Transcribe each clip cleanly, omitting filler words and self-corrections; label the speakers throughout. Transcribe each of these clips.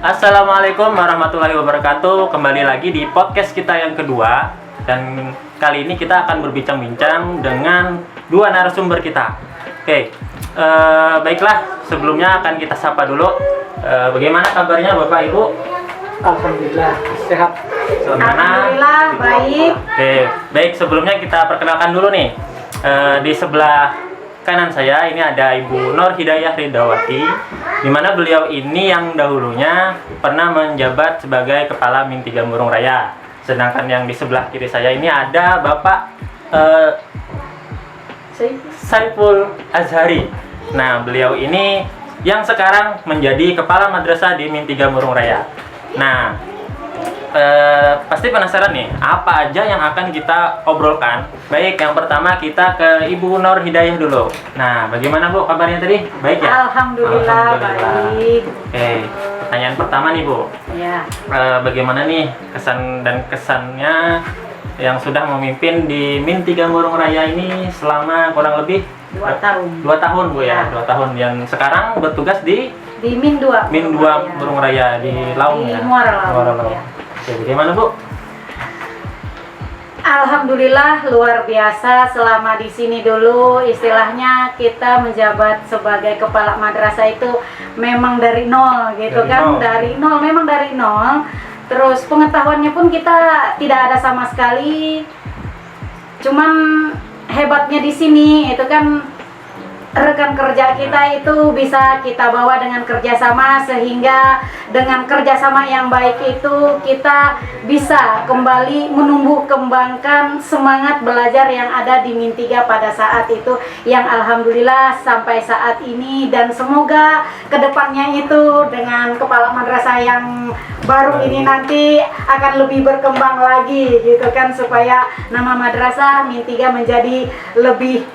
Speaker 1: Assalamualaikum warahmatullahi wabarakatuh. Kembali lagi di podcast kita yang kedua. Dan kali ini kita akan berbincang-bincang dengan dua narasumber kita. Oke, baiklah. Sebelumnya akan kita sapa dulu. Bagaimana kabarnya Bapak Ibu?
Speaker 2: Alhamdulillah sehat.
Speaker 3: Alhamdulillah baik.
Speaker 1: Oke, baik. Sebelumnya kita perkenalkan dulu nih. Di sebelah kanan saya ini ada Ibu Nur Hidayah Ridawati, di mana beliau ini yang dahulunya pernah menjabat sebagai Kepala Min 3 Murung Raya. Sedangkan yang di sebelah kiri saya ini ada Bapak Saiful Azhari. Nah, beliau ini yang sekarang menjadi Kepala Madrasah di Min 3 Murung Raya. Nah, pasti penasaran nih, apa aja yang akan kita obrolkan. Baik, yang pertama kita ke Ibu Nur Hidayah dulu. Nah, bagaimana Bu kabarnya tadi? Baik ya?
Speaker 3: Alhamdulillah baik.
Speaker 1: Oke, pertanyaan pertama nih Bu.
Speaker 3: Ya.
Speaker 1: Bagaimana nih kesan dan kesannya yang sudah memimpin di Min 3 Murung Raya ini selama kurang lebih
Speaker 3: 2 tahun.
Speaker 1: 2 tahun Bu ya?
Speaker 3: Ya.
Speaker 1: 2 tahun yang sekarang bertugas di
Speaker 3: Min 2.
Speaker 1: Min 2 Murung Raya di Laung
Speaker 3: Di
Speaker 1: ya?
Speaker 3: Muara Laung.
Speaker 1: Ya.
Speaker 3: Ya.
Speaker 1: Oke, bagaimana Bu?
Speaker 3: Alhamdulillah luar biasa. Selama di sini dulu istilahnya kita menjabat sebagai kepala madrasah itu memang dari nol gitu
Speaker 1: Dari
Speaker 3: kan.
Speaker 1: nol.
Speaker 3: Dari nol, memang dari nol. Terus pengetahuannya pun kita tidak ada sama sekali. Cuman hebatnya di sini itu kan rekan kerja kita itu bisa kita bawa dengan kerjasama, sehingga dengan kerjasama yang baik itu kita bisa kembali menumbuh kembangkan semangat belajar yang ada di Min 3 pada saat itu, yang alhamdulillah sampai saat ini, dan semoga kedepannya itu dengan kepala madrasah yang baru ini nanti akan lebih berkembang lagi gitu kan, supaya nama madrasah Min 3 menjadi lebih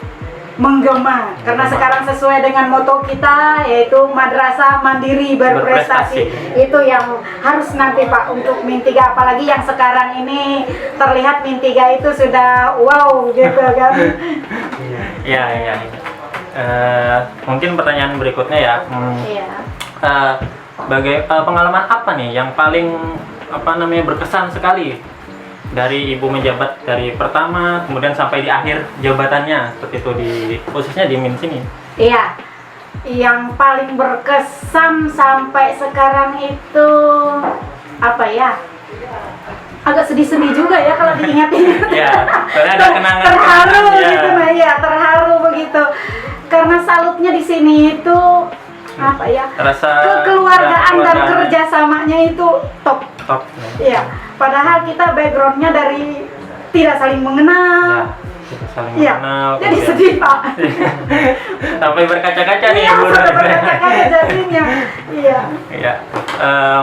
Speaker 3: menggema, karena sekarang sesuai dengan moto kita yaitu madrasah mandiri berprestasi. Itu yang harus nanti Pak untuk Min 3, apalagi yang sekarang ini terlihat Min 3 itu sudah wow gitu kan.
Speaker 1: Iya. Mungkin pertanyaan berikutnya ya.
Speaker 3: Iya.
Speaker 1: Pengalaman apa nih yang paling berkesan sekali dari Ibu menjabat dari pertama kemudian sampai di akhir jabatannya seperti itu, khususnya di Min sini?
Speaker 3: Iya. Yang paling berkesan sampai sekarang itu apa ya? Agak sedih-sedih juga ya kalau diingat-ingat.
Speaker 1: Iya, soalnya ada kenangan.
Speaker 3: Terharu
Speaker 1: Ya.
Speaker 3: gitu, nah ya, terharu begitu. Karena salutnya di sini itu apa ya?
Speaker 1: Rasa
Speaker 3: Kekeluargaan dan
Speaker 1: kekeluargaan.
Speaker 3: kerjasamanya itu top.
Speaker 1: Top.
Speaker 3: Iya. Padahal kita backgroundnya dari tidak saling mengenal.
Speaker 1: Ya, kita saling
Speaker 3: Iya.
Speaker 1: mengenal.
Speaker 3: Jadi
Speaker 1: kemudian-
Speaker 3: sedih Pak.
Speaker 1: Sampai berkaca-kaca nih
Speaker 3: Iya,
Speaker 1: Ibu.
Speaker 3: sudah berkali-kali jadinya. Iya.
Speaker 1: Iya,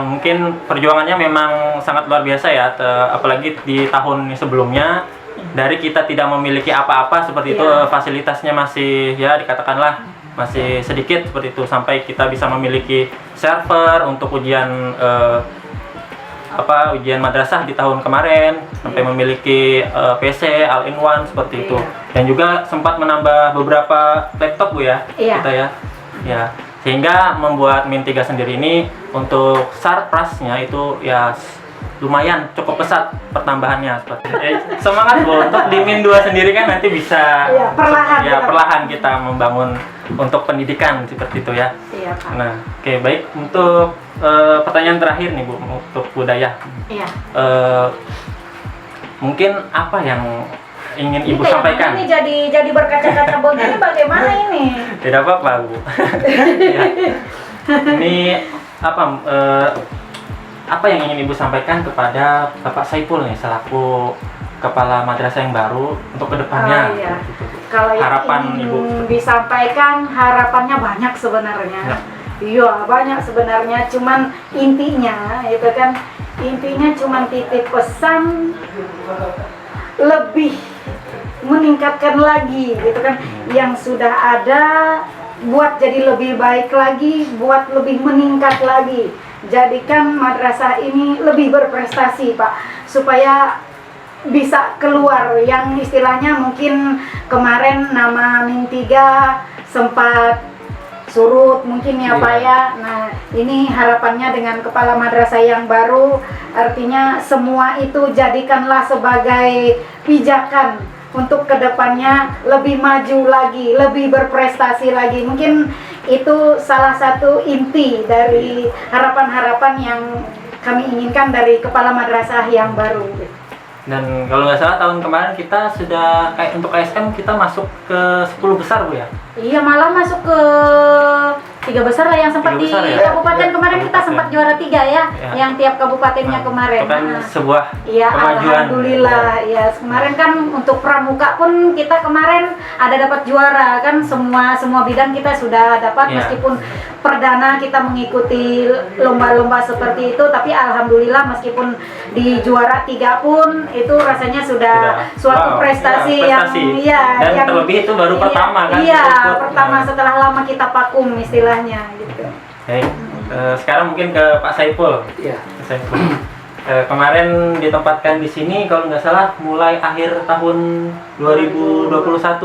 Speaker 1: mungkin perjuangannya memang sangat luar biasa ya, apalagi di tahun sebelumnya dari kita tidak memiliki apa-apa seperti itu,
Speaker 3: Iya.
Speaker 1: fasilitasnya masih ya dikatakanlah masih sedikit seperti itu, sampai kita bisa memiliki server untuk ujian ujian madrasah di tahun kemarin, sampai memiliki PC all-in-one seperti itu, dan juga sempat menambah beberapa laptop Bu ya,
Speaker 3: Iya.
Speaker 1: kita ya. Ya, sehingga membuat Min 3 sendiri ini untuk surprise-nya itu ya lumayan cukup pesat pertambahannya seperti itu. Semangat Bu, untuk di Min 2 sendiri kan nanti bisa
Speaker 3: Iya, perlahan kita.
Speaker 1: perlahan kita membangun untuk pendidikan seperti itu ya.
Speaker 3: Iya, Pak.
Speaker 1: Nah, oke, baik, untuk pertanyaan terakhir nih Bu, untuk budaya.
Speaker 3: Iya.
Speaker 1: Mungkin apa yang ingin Ibu
Speaker 3: Ini kayak
Speaker 1: sampaikan?
Speaker 3: Ini jadi berkaca-kaca begini bagaimana ini?
Speaker 1: Tidak apa-apa Bu. Ya. Ini apa yang ingin Ibu sampaikan kepada Bapak Saiful nih selaku kepala madrasah yang baru untuk kedepannya?
Speaker 3: Oh, iya.
Speaker 1: Gitu.
Speaker 3: Kalau yang
Speaker 1: Harapan
Speaker 3: ingin
Speaker 1: Ibu.
Speaker 3: disampaikan, harapannya banyak sebenarnya.
Speaker 1: Ya.
Speaker 3: Iya, banyak sebenarnya. Cuman intinya cuman titip pesan lebih meningkatkan lagi gitu kan, yang sudah ada buat jadi lebih baik lagi, buat lebih meningkat lagi. Jadikan madrasah ini lebih berprestasi Pak, supaya bisa keluar yang istilahnya mungkin kemarin nama Min 3 sempat surut mungkin ya
Speaker 2: Iya.
Speaker 3: Pak ya. Nah, ini harapannya dengan kepala madrasah yang baru, artinya semua itu jadikanlah sebagai pijakan untuk kedepannya lebih maju lagi, lebih berprestasi lagi. Mungkin itu salah satu inti dari harapan-harapan yang kami inginkan dari kepala madrasah yang baru.
Speaker 1: Dan kalau nggak salah tahun kemarin kita sudah kayak untuk ASM kita masuk ke 10 besar Bu ya.
Speaker 3: Iya, malah masuk ke 3 besar lah yang sempat
Speaker 1: 3
Speaker 3: di
Speaker 1: besar ya?
Speaker 3: kabupaten
Speaker 2: Ya,
Speaker 3: kemarin kita
Speaker 1: kabupaten.
Speaker 3: sempat juara 3 ya,
Speaker 1: Ya.
Speaker 3: yang tiap kabupatennya
Speaker 1: Nah,
Speaker 3: kemarin.
Speaker 1: itu kan
Speaker 3: Nah,
Speaker 1: sebuah
Speaker 3: iya,
Speaker 1: kemajuan.
Speaker 3: alhamdulillah. Ya, kemarin kan untuk pramuka pun kita kemarin ada dapat juara kan, semua bidang kita sudah dapat
Speaker 1: Iya.
Speaker 3: meskipun perdana kita mengikuti lomba-lomba seperti itu, tapi alhamdulillah meskipun di juara 3 pun itu rasanya sudah suatu
Speaker 1: wow,
Speaker 3: prestasi,
Speaker 1: ya,
Speaker 3: yang iya,
Speaker 1: dan
Speaker 3: yang
Speaker 1: terlebih itu baru
Speaker 3: iya,
Speaker 1: pertama kan.
Speaker 3: Iya,
Speaker 1: ikut.
Speaker 3: pertama
Speaker 1: Nah,
Speaker 3: setelah lama kita vakum istilahnya gitu.
Speaker 1: baik. Sekarang mungkin ke Pak Saiful.
Speaker 2: Iya.
Speaker 1: Pak Saiful. Kemarin ditempatkan di sini kalau nggak salah mulai akhir tahun 2021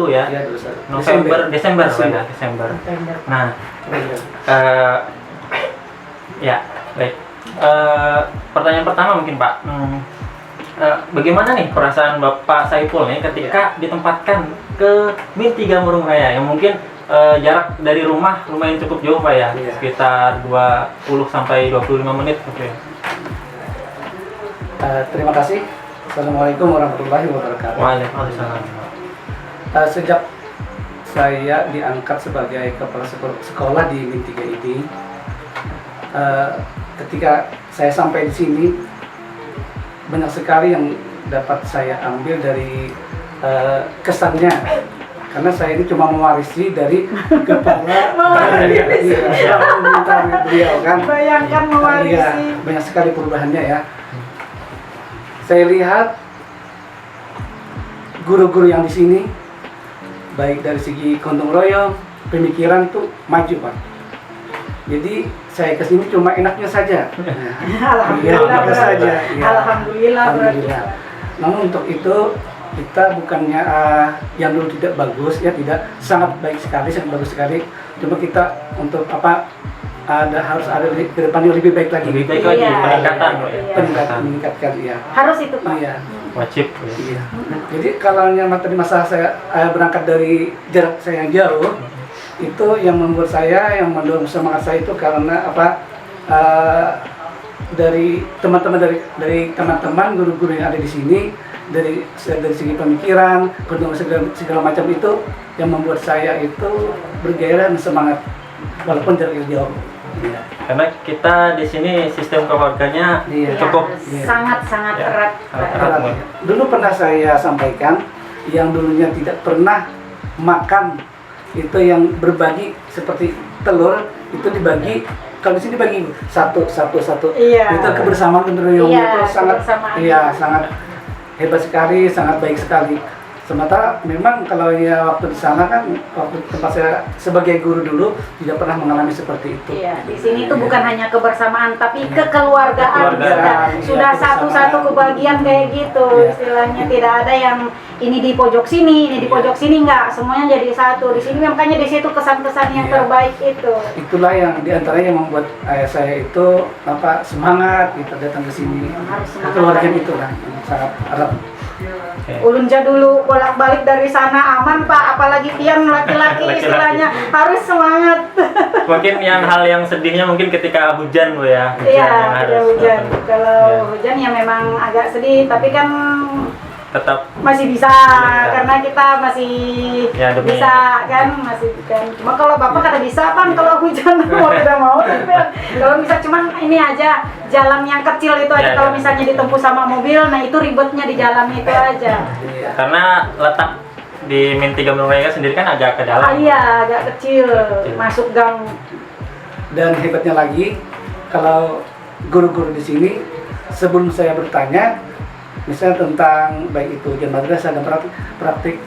Speaker 1: ya.
Speaker 2: Iya, Ustaz.
Speaker 1: Desember. Ya, Desember. Nah, ya, baik. Pertanyaan pertama mungkin Pak. Bagaimana nih perasaan Bapak Saiful nih ketika ditempatkan ke Min 3 Murung Raya yang mungkin jarak dari rumah lumayan cukup jauh Pak ya,
Speaker 2: Iya.
Speaker 1: sekitar 20 sampai 25 menit mungkin.
Speaker 2: Terima kasih. Assalamualaikum warahmatullahi wabarakatuh.
Speaker 1: Waalaikumsalam.
Speaker 2: Sejak saya diangkat sebagai kepala sekolah di Min 3 ini, ketika saya sampai di sini, banyak sekali yang dapat saya ambil dari kesannya, karena saya ini cuma mewarisi dari kepala beliau kan.
Speaker 3: Bayangkan
Speaker 2: Iya,
Speaker 3: mewarisi.
Speaker 2: banyak sekali perubahannya ya. Saya lihat guru-guru yang di sini, baik dari segi gotong royong, pemikiran tuh maju Pak. Jadi saya kesini cuma enaknya saja.
Speaker 3: Alhamdulillah.
Speaker 2: Enaknya saja.
Speaker 3: berarti.
Speaker 2: Iya.
Speaker 3: Alhamdulillah. berarti.
Speaker 2: Alhamdulillah. Namun untuk itu kita bukannya yang dulu tidak bagus ya, tidak, sangat baik sekali, sangat bagus sekali. Cuma kita untuk apa, harus ada ke depannya lebih baik lagi.
Speaker 1: Lebih baik
Speaker 3: Iya,
Speaker 1: lagi
Speaker 3: iya,
Speaker 1: peningkatan,
Speaker 3: iya.
Speaker 1: Pak, ya.
Speaker 2: Peningkatan, meningkatkan ya.
Speaker 3: Harus itu Pak.
Speaker 2: Iya.
Speaker 1: Wajib. Ya.
Speaker 2: Iya. Jadi kalau yang tadi masalah saya berangkat dari jarak saya yang jauh, itu yang membuat saya, yang mendorong semangat saya itu karena apa? Dari teman-teman, dari teman-teman guru-guru yang ada di sini, dari segi pemikiran, segala macam itu yang membuat saya itu bergairah dan semangat walaupun jarak yang jauh. Iya.
Speaker 1: Karena kita di sini sistem keluarganya
Speaker 2: Iya.
Speaker 1: cukup
Speaker 2: Iya.
Speaker 3: Sangat-sangat
Speaker 1: Ya,
Speaker 3: erat.
Speaker 1: sangat
Speaker 3: Pak.
Speaker 1: erat.
Speaker 2: Dulu pernah saya sampaikan, yang dulunya tidak pernah makan itu yang berbagi seperti telur itu dibagi, kalau di sini dibagi satu.
Speaker 3: Iya.
Speaker 2: Itu kebersamaan gotong royong
Speaker 3: Iya,
Speaker 2: itu sangat,
Speaker 3: kebersamaan.
Speaker 2: iya, sangat hebat sekali, sangat baik sekali. Sementara memang kalau ya waktu di sana kan, waktu tempat saya sebagai guru dulu tidak pernah mengalami seperti itu.
Speaker 3: Iya, di sini tuh bukan hanya kebersamaan tapi kekeluargaan
Speaker 1: Kekeluargaan.
Speaker 3: kita. Sudah
Speaker 2: Iya,
Speaker 3: satu-satu kebagian kayak gitu.
Speaker 2: Iya.
Speaker 3: Istilahnya tidak ada yang ini di pojok sini, ini di pojok sini, enggak. Semuanya jadi satu. Di sini makanya di situ kesan-kesan yang
Speaker 2: Iya.
Speaker 3: terbaik itu.
Speaker 2: Itulah yang diantaranya yang membuat saya itu apa, semangat kita datang ke sini.
Speaker 3: Harus semangat.
Speaker 2: Keluarga itulah yang sangat erat.
Speaker 1: Oke.
Speaker 3: Ulunja dulu bolak-balik dari sana aman Pak, apalagi Tian laki-laki
Speaker 1: Laki-laki.
Speaker 3: istilahnya harus semangat.
Speaker 1: Mungkin hal yang sedihnya mungkin ketika hujan Bu ya.
Speaker 3: Iya,
Speaker 1: yang
Speaker 3: tidak
Speaker 1: harus
Speaker 3: hujan.
Speaker 1: datang.
Speaker 3: Kalau
Speaker 1: Iya.
Speaker 3: hujan ya memang agak sedih, tapi kan
Speaker 1: Tetap
Speaker 3: masih bisa
Speaker 1: Bisa.
Speaker 3: karena kita masih
Speaker 1: Ya, demi-
Speaker 3: bisa kan, masih kan. Cuma kalau bapak kada bisa Pan kalau hujan mau tidak mau tapi ya, kalau bisa cuman ini aja jalan yang kecil itu aja
Speaker 1: Ya,
Speaker 3: kalau
Speaker 1: ya.
Speaker 3: misalnya ditempuh sama mobil, nah itu ribetnya di jalan itu aja.
Speaker 2: Iya.
Speaker 1: karena letak di Min 3 Murung Raya sendiri kan agak ke dalam.
Speaker 3: Ah, iya, agak kecil, masuk gang.
Speaker 2: Dan hebatnya lagi, kalau guru-guru di sini sebelum saya bertanya, misalnya tentang baik itu ujian madrasah dan praktik,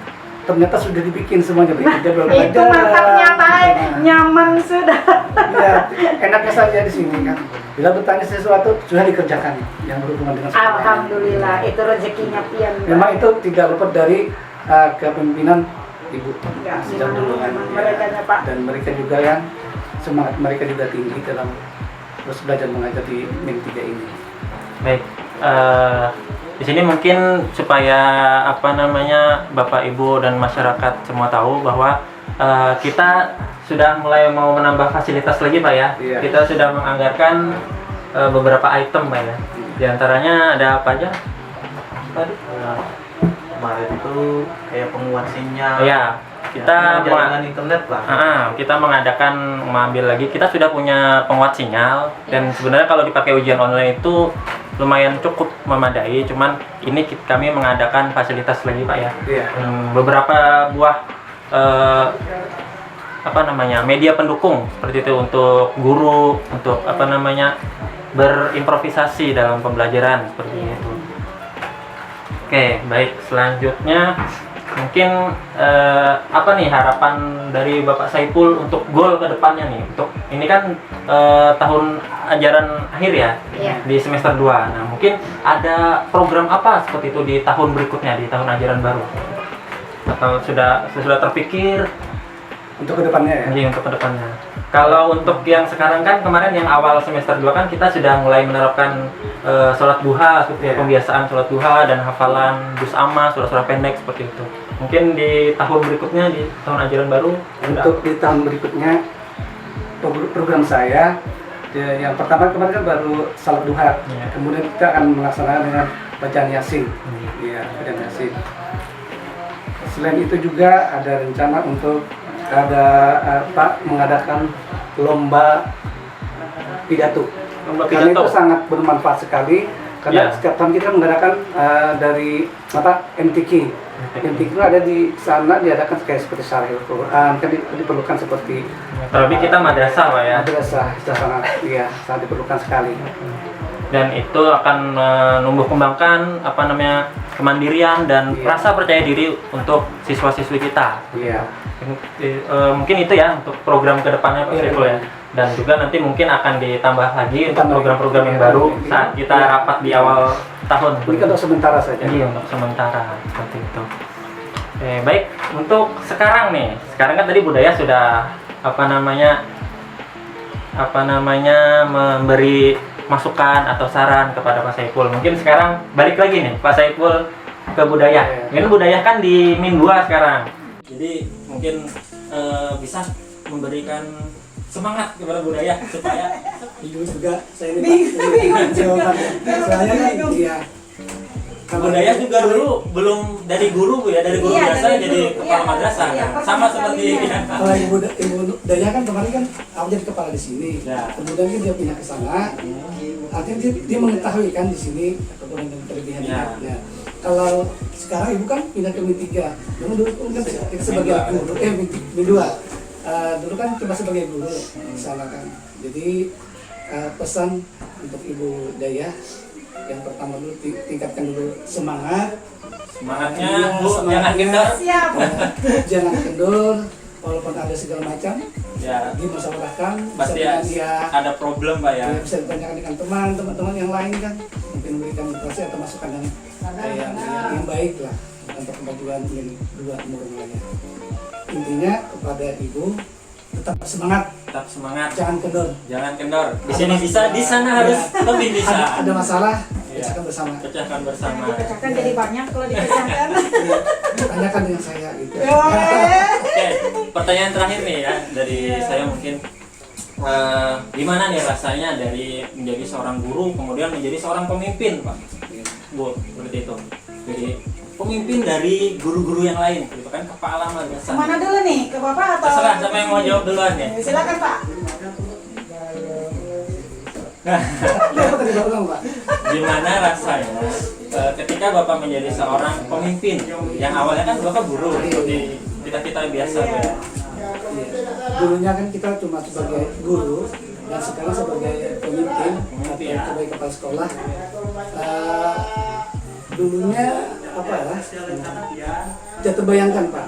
Speaker 2: ternyata sudah dibikin semuanya.
Speaker 3: Nah,
Speaker 2: Dia belum
Speaker 3: itu
Speaker 2: belajar.
Speaker 3: mantapnya Pak,
Speaker 2: Nah,
Speaker 3: nyaman sudah.
Speaker 2: ya, enaknya saja di sini kan. Bila bertanya sesuatu sudah dikerjakan yang berhubungan dengan sekolah.
Speaker 3: Alhamdulillah, itu rezekinya Pian. Pak.
Speaker 2: Memang itu tidak luput dari kepemimpinan Ibu
Speaker 3: Ya,
Speaker 2: sejak dulu kan.
Speaker 3: merekanya, Pak.
Speaker 2: Dan mereka juga yang semangat mereka juga tinggi dalam terus belajar mengajar di MIN 3 ini.
Speaker 1: Baik, di sini mungkin supaya Bapak Ibu dan masyarakat semua tahu bahwa kita sudah mulai mau menambah fasilitas lagi Pak ya.
Speaker 2: Iya.
Speaker 1: Kita sudah menganggarkan beberapa item Pak ya. Di antaranya ada apa aja? Tadi?
Speaker 4: Kemarin itu kayak penguat sinyal.
Speaker 1: Ya, kita
Speaker 4: jaringan internet lah.
Speaker 1: kita mengadakan mengambil lagi. Kita sudah punya penguat sinyal dan sebenarnya kalau dipakai ujian online itu lumayan cukup memadai. Cuman ini kami mengadakan fasilitas lagi Pak ya.
Speaker 2: Iya.
Speaker 1: Beberapa buah media pendukung seperti itu untuk guru, untuk berimprovisasi dalam pembelajaran seperti itu. Oke, baik, selanjutnya mungkin apa nih harapan dari Bapak Saiful untuk goal ke depannya nih? Untuk ini kan tahun ajaran akhir ya,
Speaker 3: Iya.
Speaker 1: di semester 2. Nah, mungkin ada program apa seperti itu di tahun berikutnya, di tahun ajaran baru? Atau sudah terpikir
Speaker 2: Untuk kedepannya ya.
Speaker 1: jadi untuk kedepannya? Kalau untuk yang sekarang kan kemarin yang awal semester 2 kan kita sudah mulai menerapkan sholat duha, seperti pembiasaan sholat duha dan hafalan juz amma, surah-surah pendek seperti itu. Mungkin di tahun berikutnya, di tahun ajaran baru
Speaker 2: Untuk di tahun berikutnya program saya yang pertama kemarin kan baru salat duha.
Speaker 1: Iya.
Speaker 2: Kemudian kita akan melaksanakan dengan bacaan yasin.
Speaker 1: Hmm.
Speaker 2: Iya, bacaan yasin. Selain itu juga ada rencana untuk mengadakan lomba pidato. Karena itu sangat bermanfaat sekali karena
Speaker 1: Ya.
Speaker 2: setiap tahun kita mengadakan dari MTQ. MTQ itu ada di sana diadakan kayak seperti syarah Al-Quran, kan diperlukan seperti
Speaker 1: terlebih kita madrasah Pak ya.
Speaker 2: madrasah, sangat diperlukan sekali.
Speaker 1: Dan itu akan menumbuh kembangkan kemandirian dan
Speaker 2: Iya.
Speaker 1: rasa percaya diri untuk siswa-siswi kita.
Speaker 2: Iya.
Speaker 1: Mungkin itu ya untuk program kedepannya Pak
Speaker 2: Iya,
Speaker 1: Saiful ya.
Speaker 2: iya.
Speaker 1: Dan juga nanti mungkin akan ditambah lagi untuk
Speaker 2: Ditambah.
Speaker 1: program-program yang
Speaker 2: Iya,
Speaker 1: baru
Speaker 2: iya.
Speaker 1: saat kita
Speaker 2: Iya.
Speaker 1: rapat di awal tahun.
Speaker 2: Ini kan untuk sementara saja.
Speaker 1: Iya, untuk sementara seperti itu. Baik, untuk sekarang nih. Sekarang kan tadi budaya sudah memberi masukan atau saran kepada Pak Saiful. Mungkin sekarang balik lagi nih Pak Saiful ke budaya.
Speaker 2: Iya.
Speaker 1: Mungkin budaya kan di Min 2 sekarang. Jadi mungkin bisa memberikan semangat kepada budaya supaya
Speaker 2: Bingung juga saya ini Pak. Jawabannya. Soalnya kan iya.
Speaker 1: budaya juga dulu belum dari guru Bu ya, dari guru
Speaker 3: Iya,
Speaker 1: biasa
Speaker 3: dari
Speaker 1: jadi
Speaker 3: guru.
Speaker 1: kepala
Speaker 3: Iya.
Speaker 1: madrasah
Speaker 3: Iya,
Speaker 1: kan.
Speaker 3: pertama
Speaker 1: Sama seperti
Speaker 3: kalinya.
Speaker 2: Kalau ibu Daya kan kemarin kan aku jadi kepala di sini.
Speaker 1: Ya.
Speaker 2: Kemudian kan dia pindah ke sana. Artinya dia mengetahui kan di sini kekurangan dan kelebihannya.
Speaker 1: Ya.
Speaker 2: Ya. Kalau sekarang ibu kan pindah ke MIN 3. Dulu kan kita sebagai guru, MIN 2. Dulu kan cuma sebagai guru di sana kan. Jadi pesan untuk Ibu Daya yang pertama dulu tingkatkan dulu semangatnya
Speaker 1: semangatnya Bu,
Speaker 2: semangatnya.
Speaker 1: jangan kendor.
Speaker 3: Siap.
Speaker 2: Jangan kendor walaupun ada segala macam
Speaker 1: Ya,
Speaker 2: dimasalahkan
Speaker 1: pasti
Speaker 2: bisa dengan dia
Speaker 1: ada problem Pak ya.
Speaker 2: bisa ditanyakan dengan teman-teman yang lain kan mungkin memberikan motivasi atau masukan yang baik lah untuk kemajuan MIN 2 Murung Raya. Intinya kepada ibu tetap semangat,
Speaker 1: Tetap semangat,
Speaker 2: jangan kendor.
Speaker 1: jangan kendor. Di
Speaker 2: Ada
Speaker 1: sini
Speaker 2: mas-
Speaker 1: bisa, di sana
Speaker 2: Ya.
Speaker 1: harus lebih bisa.
Speaker 2: Ada masalah,
Speaker 1: Iya.
Speaker 2: pecahkan bersama.
Speaker 1: Pecahkan bersama.
Speaker 3: Dipecahkan jadi banyak kalau dipecahkan.
Speaker 2: Iya, tanyakan dengan saya gitu.
Speaker 1: Oke, pertanyaan terakhir nih ya dari saya mungkin gimana nih rasanya dari menjadi seorang guru kemudian menjadi seorang pemimpin Pak Bu, seperti itu. Jadi pemimpin dari guru-guru yang lain, gitu kan, kepala madrasah.
Speaker 3: Kemana dulu nih? Ke Bapak atau?
Speaker 1: Terserah siapa yang mau jawab duluan ya.
Speaker 3: Silakan Pak.
Speaker 2: Apa tadi Bapak bilang, Pak?
Speaker 1: Gimana rasanya ketika Bapak menjadi seorang pemimpin yang awalnya kan Bapak guru seperti kita biasa ya.
Speaker 2: Iya. Dulunya kan kita cuma sebagai guru dan sekarang sebagai pemimpin atau sebagai kepala sekolah. Dulunya apa ya? Tidak terbayangkan Pak.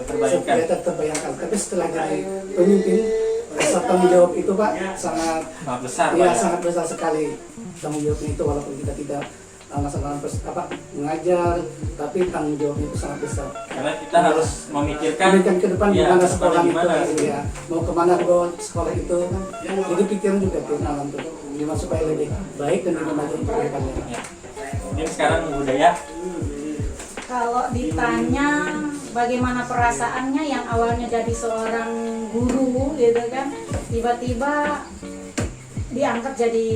Speaker 1: Terbayangkan.
Speaker 2: Tidak terbayangkan. Tapi setelah jadi pemimpin, rasa tanggung jawab itu Pak sangat
Speaker 1: Sangat besar Pak
Speaker 2: ya,
Speaker 1: ya.
Speaker 2: sangat besar sekali tanggung jawabnya itu walaupun kita tidak melaksanakan mengajar, tapi tanggung jawabnya itu sangat besar.
Speaker 1: Karena kita harus memikirkan
Speaker 2: ke depan
Speaker 1: ya,
Speaker 2: gimana
Speaker 1: ke depannya
Speaker 2: sekolah
Speaker 1: gimana,
Speaker 2: itu, ya, mau kemana bawa sekolah itu kan. Jadi pikiran juga alam tuh, gimana supaya lebih baik dan lebih maju untuk depannya.
Speaker 1: Ya. Ini sekarang budaya.
Speaker 3: Kalau ditanya bagaimana perasaannya yang awalnya jadi seorang guru gitu kan, tiba-tiba diangkat jadi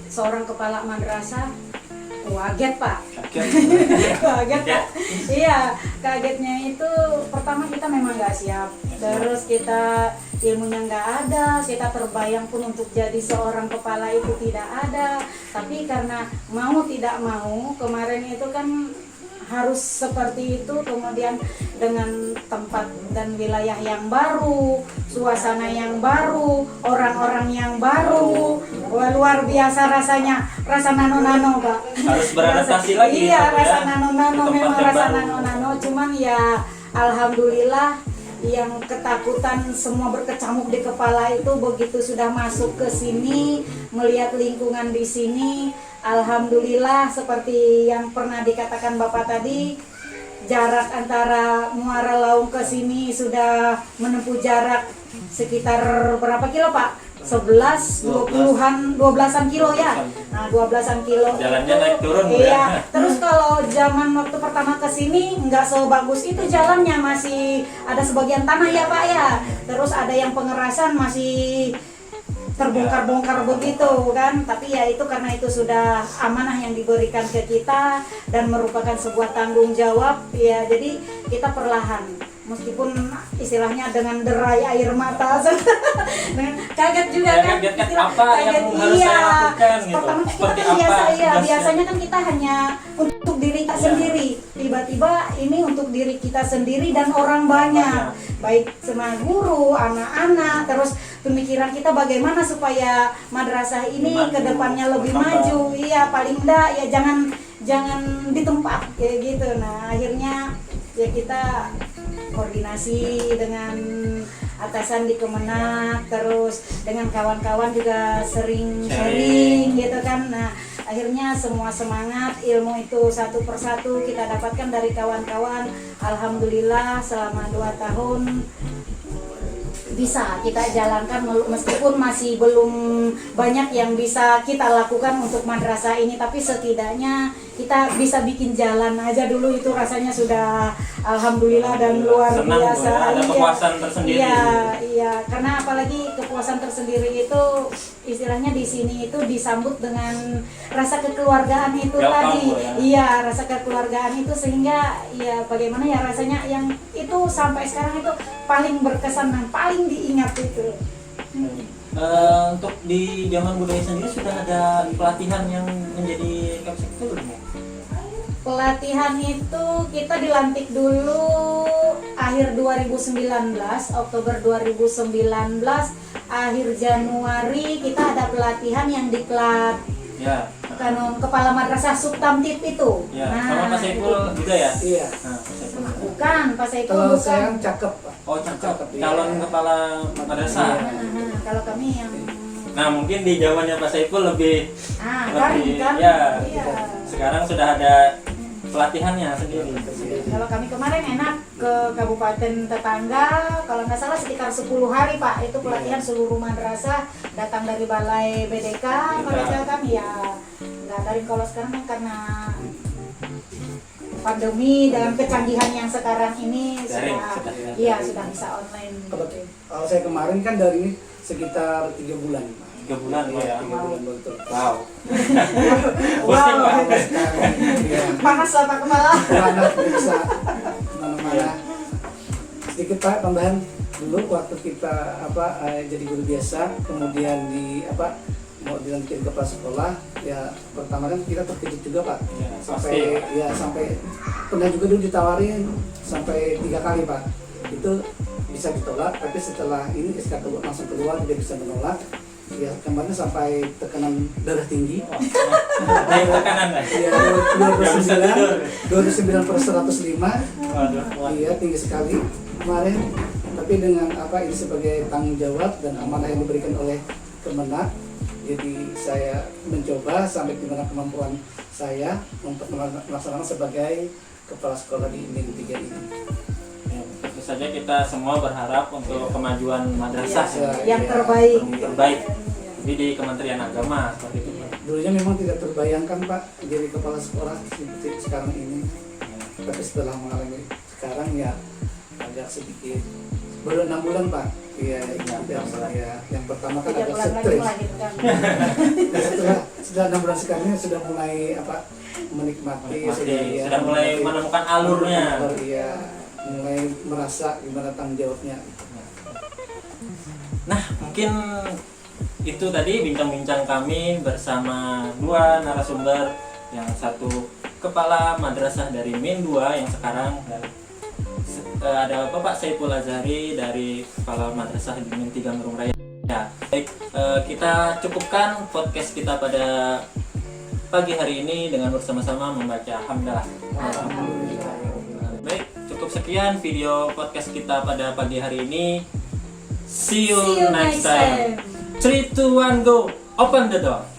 Speaker 3: seorang kepala madrasah, kaget Pak. Kaget Pak. Iya, kagetnya itu pertama kita memang nggak siap, terus kita ilmunya nggak ada, kita terbayang pun untuk jadi seorang kepala itu tidak ada. Tapi karena mau tidak mau kemarin itu kan harus seperti itu, kemudian dengan tempat dan wilayah yang baru, suasana yang baru, orang-orang yang baru. Wah, luar biasa rasanya, rasa nano-nano Pak.
Speaker 1: Harus beradaptasi lagi.
Speaker 3: Iya,
Speaker 1: gitu,
Speaker 3: rasa
Speaker 1: ya.
Speaker 3: nano-nano,
Speaker 1: Tempat
Speaker 3: memang
Speaker 1: yang
Speaker 3: rasa
Speaker 1: baru.
Speaker 3: nano-nano, cuman ya alhamdulillah yang ketakutan semua berkecamuk di kepala itu begitu sudah masuk ke sini, melihat lingkungan di sini, alhamdulillah seperti yang pernah dikatakan Bapak tadi, jarak antara Muara Laung ke sini sudah menempuh jarak sekitar berapa kilo Pak? 11, 20-an, 12-an kilo ya. Nah, 12-an kilo.
Speaker 1: Jalannya
Speaker 3: itu,
Speaker 1: naik turun, Bu,
Speaker 3: iya.
Speaker 1: ya.
Speaker 3: Terus kalau zaman waktu pertama ke sini nggak sebagus itu jalannya, masih ada sebagian tanah ya Pak ya. Terus ada yang pengerasan masih terbongkar-bongkar begitu kan, tapi ya itu karena itu sudah amanah yang diberikan ke kita dan merupakan sebuah tanggung jawab ya, jadi kita perlahan meskipun istilahnya dengan derai air mata kaget juga kan,
Speaker 1: Kaget apa yang harus saya lakukan gitu.
Speaker 3: pertama kita
Speaker 1: Seperti
Speaker 3: kan biasa
Speaker 1: apa
Speaker 3: ya,
Speaker 1: tugasnya.
Speaker 3: biasanya kan kita hanya untuk diri kita sendiri, tiba-tiba ini untuk diri kita sendiri dan orang banyak, baik sama guru, anak-anak, terus pemikiran kita bagaimana supaya madrasah ini ke depannya lebih maju. Iya, paling enggak ya jangan di tempat kayak gitu. Nah, akhirnya ya kita koordinasi dengan atasan di Kemenak, terus dengan kawan-kawan juga sering sharing gitu kan. Nah, akhirnya semua semangat, ilmu itu satu persatu kita dapatkan dari kawan-kawan. Alhamdulillah selama 2 tahun bisa kita jalankan meskipun masih belum banyak yang bisa kita lakukan untuk madrasah ini, tapi setidaknya kita bisa bikin jalan aja dulu, itu rasanya sudah alhamdulillah dan luar
Speaker 1: Senang,
Speaker 3: biasa.
Speaker 1: Bu, ya. Ada kepuasan tersendiri.
Speaker 3: Iya, karena apalagi kepuasan tersendiri itu istilahnya di sini itu disambut dengan rasa kekeluargaan itu
Speaker 1: Welcome,
Speaker 3: tadi.
Speaker 1: Bu, ya.
Speaker 3: Iya, rasa kekeluargaan itu sehingga ya bagaimana ya rasanya yang itu sampai sekarang itu paling berkesan dan paling diingat itu.
Speaker 1: Untuk di zaman budaya sendiri sudah ada pelatihan yang menjadi kapsek itu belum?
Speaker 3: Pelatihan itu kita dilantik dulu akhir 2019, Oktober 2019, akhir Januari kita ada pelatihan yang diklat
Speaker 1: Ya.
Speaker 3: kanun kepala madrasah subtamtip itu.
Speaker 1: Ya. Sama Pak Saiful juga ya?
Speaker 2: Iya.
Speaker 1: Nah, Pak Saiful.
Speaker 3: Bukan, Pak Saiful
Speaker 2: Kalau
Speaker 3: bukan.
Speaker 2: saya cakep Pak.
Speaker 1: Oh, cakep.
Speaker 2: Iya.
Speaker 1: Calon kepala madrasah.
Speaker 3: Kalau kami yang
Speaker 1: Nah, mungkin di zamannya Pak Saiful lebih
Speaker 3: kan
Speaker 1: ya.
Speaker 3: iya.
Speaker 1: Sekarang sudah ada pelatihannya sendiri.
Speaker 3: Kalau kami kemarin enak ke kabupaten tetangga, kalau nggak salah sekitar 10 hari Pak, itu pelatihan seluruh madrasah, datang dari balai BDK, mereka kan ya nggak dari, kalau sekarang kan karena pandemi dengan kecanggihan yang sekarang ini
Speaker 1: Daring,
Speaker 3: sudah
Speaker 1: sudah.
Speaker 3: iya sudah bisa online.
Speaker 2: Kalau saya kemarin kan dari sekitar 3 bulan Pak.
Speaker 1: 3 bulan ya.
Speaker 2: 3 bulan betul.
Speaker 1: Wow.
Speaker 3: Wow,
Speaker 2: Iya.
Speaker 3: panas lah Pak Kepala.
Speaker 2: Mana bisa mana-mana. Sedikit Pak tambahan dulu waktu kita jadi guru biasa, kemudian mau dilantikin kepala sekolah, ya pertama kan kita terkejut juga Pak.
Speaker 1: Ya,
Speaker 2: sampai pernah juga dulu ditawarin sampai 3 kali Pak. Itu bisa ditolak, tapi setelah ini SK langsung keluar tidak bisa menolak. Ya kemarin sampai tekanan darah tinggi.
Speaker 1: Naik tekanan lah.
Speaker 2: Iya,
Speaker 1: Nggak bisa tidur.
Speaker 2: 29/105.
Speaker 1: Waduh.
Speaker 2: Iya, tinggi sekali kemarin. Tapi dengan ini sebagai tanggung jawab dan amanah yang diberikan oleh Kemenak, jadi saya mencoba sampai di mana kemampuan saya untuk melaksanakan sebagai kepala sekolah di Min 3 ini.
Speaker 1: Ya, tentu saja kita semua berharap untuk kemajuan madrasah
Speaker 3: Yang terbaik.
Speaker 1: terbaik. Jadi di Kementerian Agama seperti itu. Pak.
Speaker 2: Dulunya memang tidak terbayangkan Pak jadi kepala sekolah seperti sekarang ini. Tapi setelah mengalami sekarang ya agak sedikit. Baru 6 bulan Pak. Iya, yang pertama kan
Speaker 3: 3
Speaker 2: agak
Speaker 3: bulan lagi
Speaker 2: stres.
Speaker 3: lah gitu kan.
Speaker 2: Nah, setelah 6 bulan sekarang ini sudah mulai menikmati,
Speaker 1: Sudah mulai menemukan alurnya.
Speaker 2: Iya, mulai merasa gimana tanggung jawabnya.
Speaker 1: Nah, mungkin itu tadi bincang-bincang kami bersama dua narasumber, yang satu kepala madrasah dari Min 2 yang sekarang, dan ada Bapak Saiful Azhari dari kepala madrasah di Min 3 Murung Raya. Ya, baik, kita cukupkan podcast kita pada pagi hari ini dengan bersama-sama membaca hamdalah. Baik, cukup sekian video podcast kita pada pagi hari ini. See you next time. 3, 2, 1, go! Open the door!